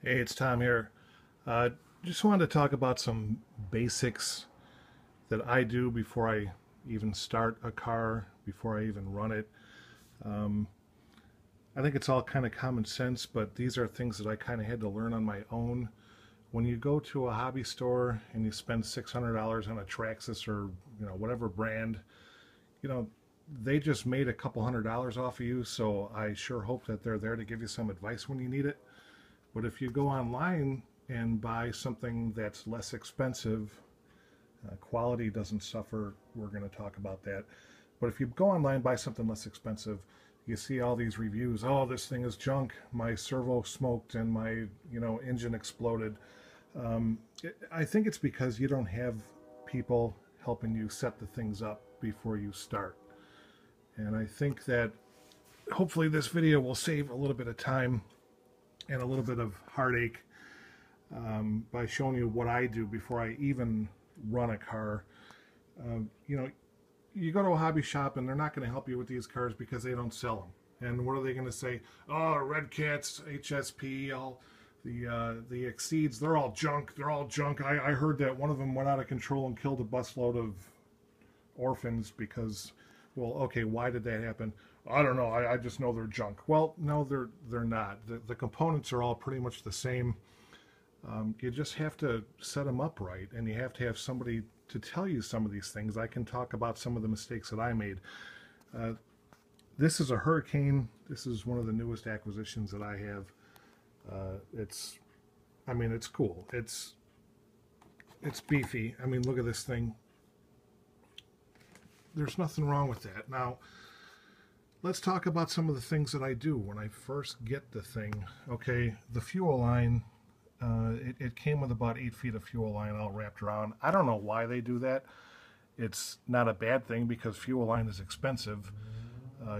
Hey, it's Tom here. Just wanted to talk about some basics that I do before I even start a car, before I even run it. Um, I think it's all kind of common sense, but these are things that I kind of had to learn on my own. When you go to a hobby store and you spend $600 on a Traxxas or whatever brand, you know they just made a couple $100 off of you. So I sure hope that they're there to give you some advice when you need it. But if you go online and buy something that's less expensive, quality doesn't suffer. We're going to talk about that. But if you go online and buy something less expensive, you see all these reviews. Oh, this thing is junk. My servo smoked and my engine exploded. I think it's because you don't have people helping you set the things up before you start. And I think that hopefully this video will save a little bit of time and a little bit of heartache by showing you what I do before I even run a car. You know, you go to a hobby shop and they're not going to help you with these cars because they don't sell them. And what are they going to say? Oh, Redcats, HSP, all the Exceeds, they're all junk. They're all junk. I heard that one of them went out of control and killed a busload of orphans because, well, okay, why did that happen? I don't know. I just know they're junk. Well, no, they're not. The components are all pretty much the same. You just have to set them up right, and you have to have somebody to tell you some of these things. I can talk about some of the mistakes that I made. Uh, this is a Hurricane. This is one of the newest acquisitions that I have. I mean, it's cool. It's beefy. I mean, look at this thing. There's nothing wrong with that. Now, let's talk about some of the things that I do when I first get the thing. Okay, the fuel line, it came with about 8 feet of fuel line all wrapped around. I don't know why they do that. It's not a bad thing because fuel line is expensive.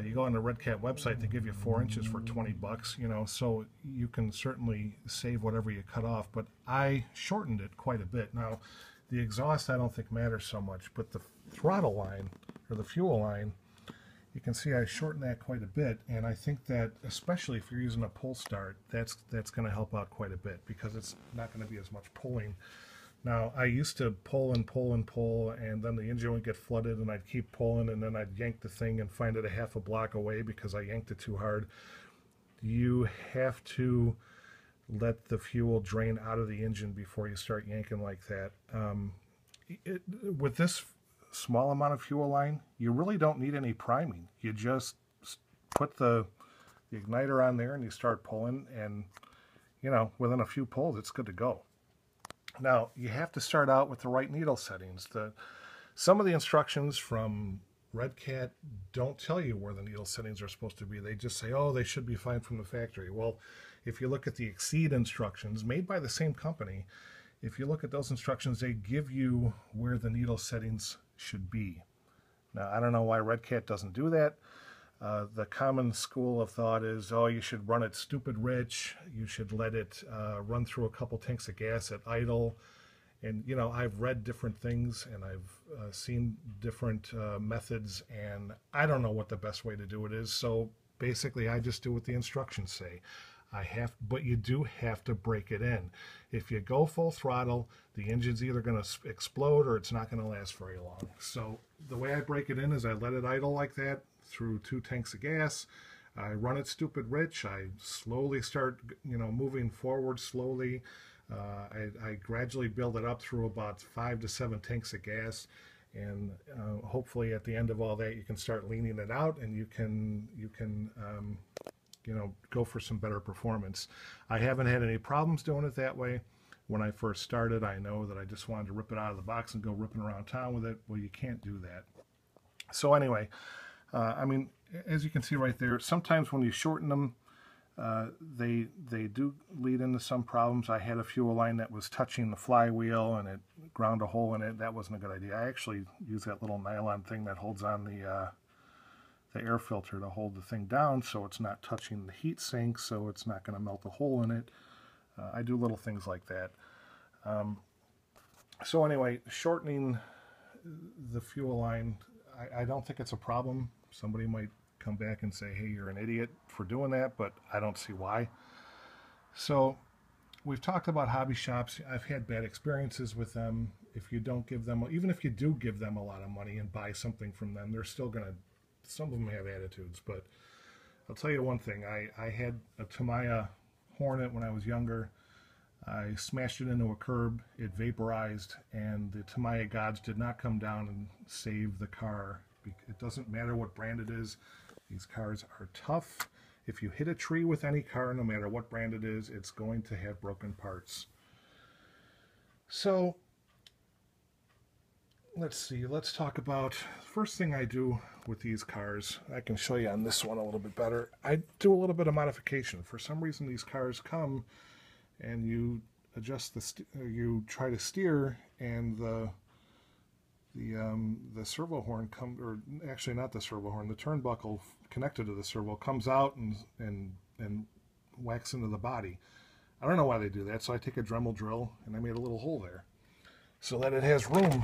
You go on the Redcat website, they give you 4 inches for 20 bucks, so you can certainly save whatever you cut off, but I shortened it quite a bit. Now, the exhaust I don't think matters so much, but the throttle line, or the fuel line, you can see I shortened that quite a bit, and I think that especially if you're using a pull start, that's going to help out quite a bit because it's not going to be as much pulling. Now, I used to pull and pull and pull, and then the engine would get flooded, and I'd keep pulling, and then I'd yank the thing and find it a half a block away because I yanked it too hard. You have to let the fuel drain out of the engine before you start yanking like that. With this small amount of fuel line, you really don't need any priming. You just put the igniter on there and you start pulling, and within a few pulls it's good to go. Now, you have to start out with the right needle settings. Some of the instructions from Redcat don't tell you where the needle settings are supposed to be. They just say, oh, they should be fine from the factory. Well, if you look at the Exceed instructions made by the same company, if you look at those instructions, they give you where the needle settings should be. Now, I don't know why Redcat doesn't do that. The common school of thought is, oh, you should run it stupid rich. You should let it run through a couple tanks of gas at idle. And, I've read different things and I've seen different methods, and I don't know what the best way to do it is. So basically, I just do what the instructions say. But you do have to break it in. If you go full throttle, the engine's either going to explode or it's not going to last very long. So the way I break it in is I let it idle like that through 2 tanks of gas. I run it stupid rich. I slowly start, moving forward slowly. I gradually build it up through about 5 to 7 tanks of gas, and hopefully at the end of all that you can start leaning it out, and you can go for some better performance. I haven't had any problems doing it that way. When I first started, I know that I just wanted to rip it out of the box and go ripping around town with it. Well, you can't do that. So anyway, I mean, as you can see right there, sometimes when you shorten them, they do lead into some problems. I had a fuel line that was touching the flywheel and it ground a hole in it. That wasn't a good idea. I actually used that little nylon thing that holds on the air filter to hold the thing down so it's not touching the heat sink, so it's not going to melt a hole in it. I do little things like that. So anyway, shortening the fuel line, I don't think it's a problem. Somebody might come back and say, hey, you're an idiot for doing that, but I don't see why. So we've talked about hobby shops. I've had bad experiences with them. If you don't give them, even if you do give them a lot of money and buy something from them, they're still going to, some of them have attitudes. But I'll tell you one thing. I had a Tamiya Hornet when I was younger. I smashed it into a curb. It vaporized, and the Tamiya gods did not come down and save the car. It doesn't matter what brand it is. These cars are tough. If you hit a tree with any car, no matter what brand it is, it's going to have broken parts. So, let's see. Let's talk about first thing I do with these cars. I can show you on this one a little bit better. I do a little bit of modification. For some reason, these cars come and you adjust you try to steer, and the servo horn or actually not the servo horn, the turnbuckle connected to the servo comes out and whacks into the body. I don't know why they do that, so I take a Dremel drill and I made a little hole there so that it has room.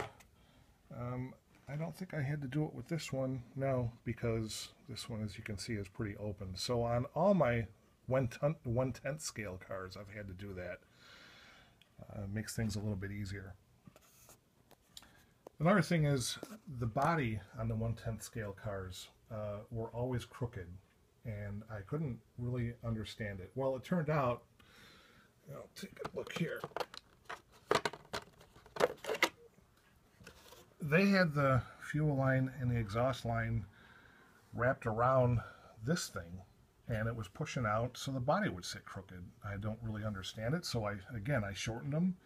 I don't think I had to do it with this one, no, because this one, as you can see, is pretty open. So on all my 1/10 scale cars, I've had to do that. Makes things a little bit easier. Another thing is the body on the 1/10 scale cars were always crooked, and I couldn't really understand it. Well, it turned out, I'll take a look here. They had the fuel line and the exhaust line wrapped around this thing, and it was pushing out, so the body would sit crooked. I don't really understand it, so I shortened them,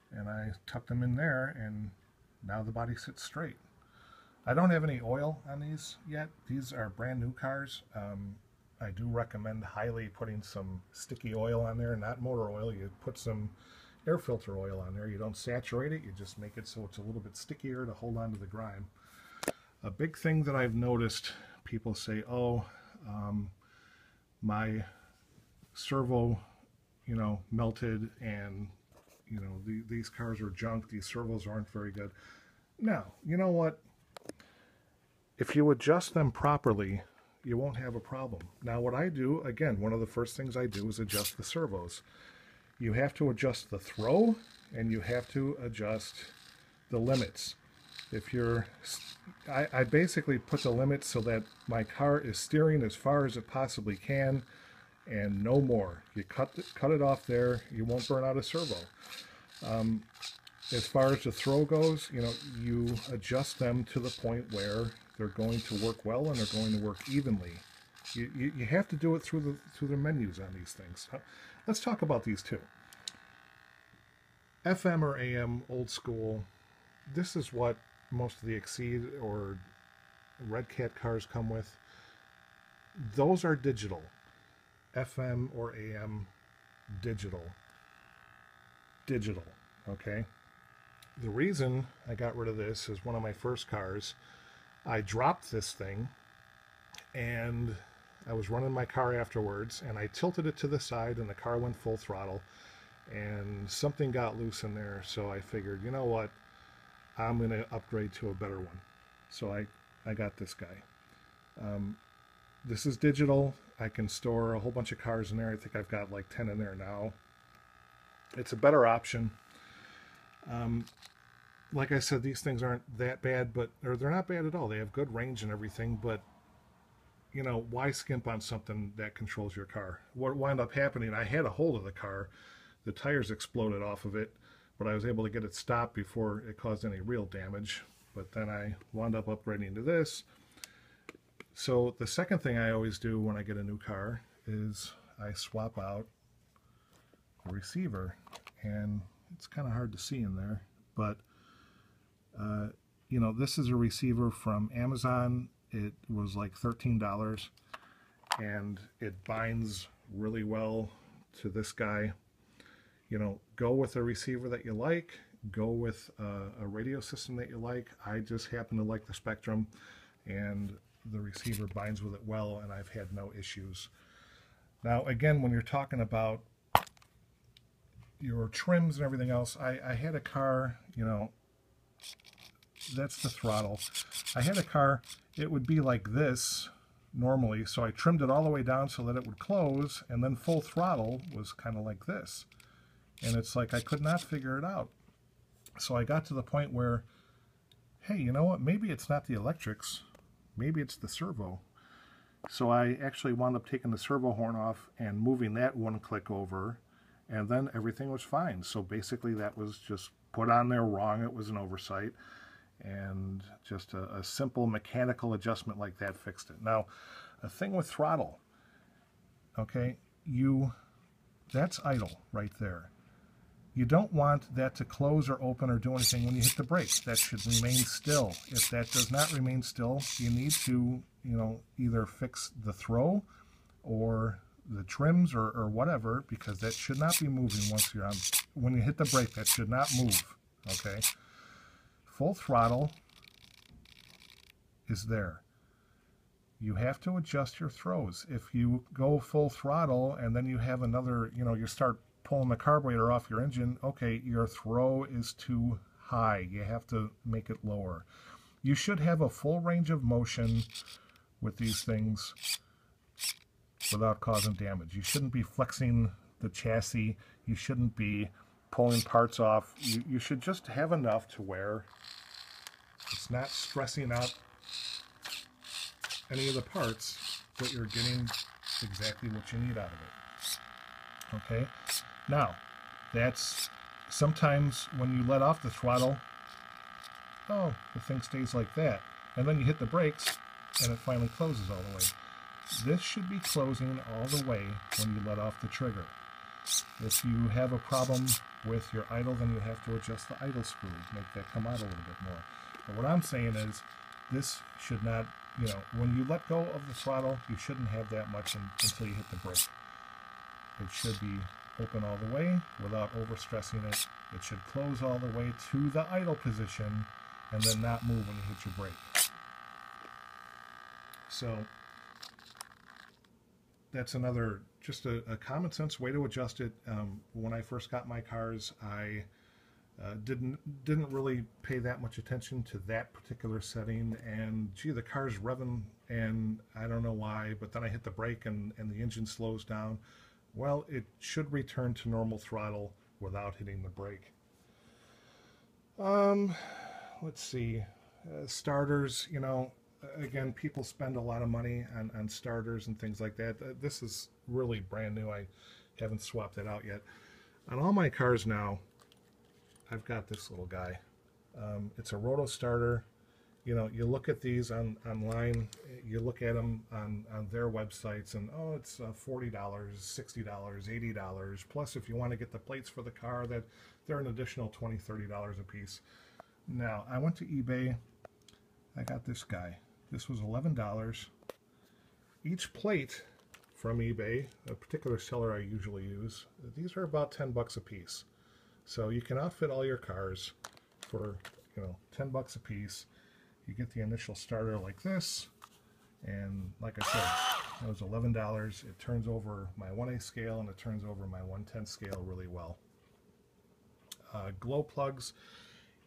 and I tucked them in there, and now the body sits straight. I don't have any oil on these yet. These are brand new cars. I do recommend highly putting some sticky oil on there, not motor oil. You put some air filter oil on there. You don't saturate it, you just make it so it's a little bit stickier to hold on to the grime. A big thing that I've noticed, people say, oh, my servo, melted, and these cars are junk, these servos aren't very good. No, you know what? If you adjust them properly, you won't have a problem. Now what I do, again, one of the first things I do is adjust the servos. You have to adjust the throw, and you have to adjust the limits. If you're, I basically put the limits so that my car is steering as far as it possibly can, and no more. You cut it off there, you won't burn out a servo. As far as the throw goes, you adjust them to the point where they're going to work well and they're going to work evenly. You have to do it through the menus on these things. Let's talk about these two. FM or AM, old school. This is what most of the Exceed or Redcat cars come with. Those are digital. FM or AM, digital. Digital, okay? The reason I got rid of this is one of my first cars. I dropped this thing, and I was running my car afterwards, and I tilted it to the side, and the car went full throttle, and something got loose in there, so I figured, you know what, I'm going to upgrade to a better one. So I got this guy. This is digital. I can store a whole bunch of cars in there. I think I've got like 10 in there now. It's a better option. Like I said, these things aren't that bad, or they're not bad at all. They have good range and everything, but why skimp on something that controls your car? What wound up happening, I had a hold of the car. The tires exploded off of it, but I was able to get it stopped before it caused any real damage. But then I wound up upgrading to this. So the second thing I always do when I get a new car is I swap out the receiver. And it's kind of hard to see in there, but this is a receiver from Amazon. It was like $13, and it binds really well to this guy. Go with a receiver that you like, go with a radio system that you like. I just happen to like the Spectrum, and the receiver binds with it well, and I've had no issues. Now again, when you're talking about your trims and everything else, I had a car, that's the throttle. I had a car, it would be like this normally, so I trimmed it all the way down so that it would close, and then full throttle was kind of like this. And it's like I could not figure it out. So I got to the point where, hey, you know what? Maybe it's not the electrics. Maybe it's the servo. So I actually wound up taking the servo horn off and moving that one click over, and then everything was fine. So basically that was just put on there wrong. It was an oversight, and just a simple mechanical adjustment like that fixed it. Now, a thing with throttle, okay, that's idle right there. You don't want that to close or open or do anything when you hit the brakes. That should remain still. If that does not remain still, you need to, either fix the throw or the trims or whatever, because that should not be moving when you hit the brake. That should not move, okay? Full throttle is there. You have to adjust your throws. If you go full throttle and then you have another, you start pulling the carburetor off your engine, okay, your throw is too high. You have to make it lower. You should have a full range of motion with these things without causing damage. You shouldn't be flexing the chassis. You shouldn't be pulling parts off. You should just have enough to where it's not stressing out any of the parts, but you're getting exactly what you need out of it. Okay? Now, that's sometimes when you let off the throttle, oh, the thing stays like that. And then you hit the brakes, and it finally closes all the way. This should be closing all the way when you let off the trigger. If you have a problem with your idle, then you have to adjust the idle screw, make that come out a little bit more. But what I'm saying is, this should not, when you let go of the throttle, you shouldn't have that much until you hit the brake. It should be open all the way without overstressing it. It should close all the way to the idle position and then not move when you hit your brake. So that's another, just a common sense way to adjust it. When I first got my cars, I didn't really pay that much attention to that particular setting, and gee, the car's revving, and I don't know why, but then I hit the brake and the engine slows down. Well, it should return to normal throttle without hitting the brake. Let's see, starters, again, people spend a lot of money on starters and things like that. This is really brand new. I haven't swapped it out yet. On all my cars now, I've got this little guy. It's a roto starter. You look at these online, you look at them on their websites, and oh, it's $40, $60, $80. Plus, if you want to get the plates for the car, they're an additional $20, $30 a piece. Now, I went to eBay. I got this guy. This was $11. Each plate from eBay, a particular seller I usually use, these are about 10 bucks a piece. So you can outfit all your cars for, 10 bucks a piece. You get the initial starter like this, and like I said, it was $11. It turns over my 1A scale and it turns over my 1/10 scale really well. Glow plugs.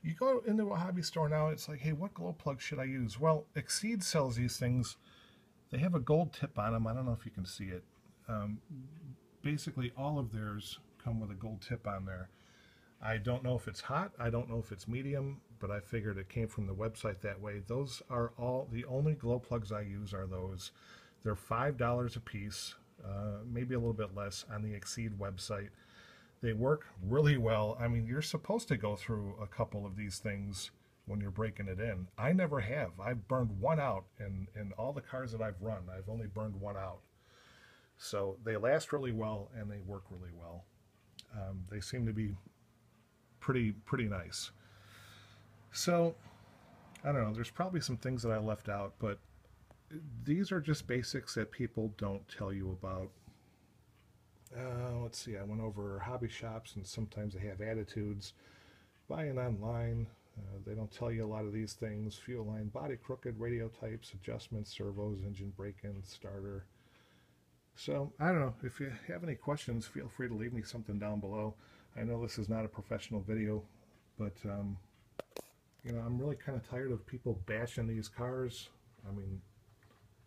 You go into a hobby store now, it's like, hey, what glow plug should I use? Well, Exceed sells these things. They have a gold tip on them. I don't know if you can see it. Basically, all of theirs come with a gold tip on there. I don't know if it's hot. I don't know if it's medium, but I figured it came from the website that way. Those are all, the only glow plugs I use are those. They're $5 a piece, maybe a little bit less on the Exceed website. They work really well. I mean, you're supposed to go through a couple of these things when you're breaking it in. I never have. I've burned one out in all the cars that I've run. I've only burned one out. So they last really well and they work really well. They seem to be pretty nice. So I don't know, there's probably some things that I left out, but these are just basics that people don't tell you about. Let's see, I went over hobby shops, and sometimes they have attitudes. Buying online, they don't tell you a lot of these things. Fuel line, body crooked, radio types, adjustments, servos, engine break-in, starter. So I don't know, if you have any questions, feel free to leave me something down below. I know this is not a professional video, but I'm really kind of tired of people bashing these cars. I mean,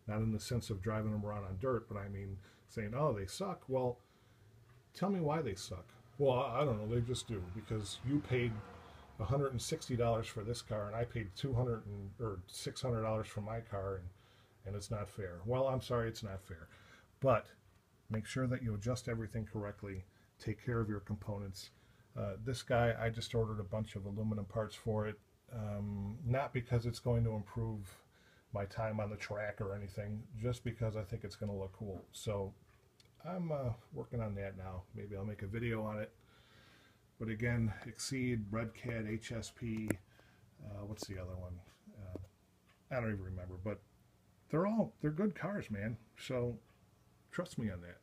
not in the sense of driving them around on dirt, but I mean saying, oh, they suck. Well, tell me why they suck. Well, I don't know. They just do because you paid $160 for this car, and I paid or $600 for my car, and it's not fair. Well, I'm sorry, it's not fair, but make sure that you adjust everything correctly. Take care of your components. This guy, I just ordered a bunch of aluminum parts for it, not because it's going to improve my time on the track or anything, just because I think it's going to look cool. So I'm working on that now. Maybe I'll make a video on it. But again, Exceed, Redcat, HSP, what's the other one? I don't even remember, but they're good cars, man. So trust me on that.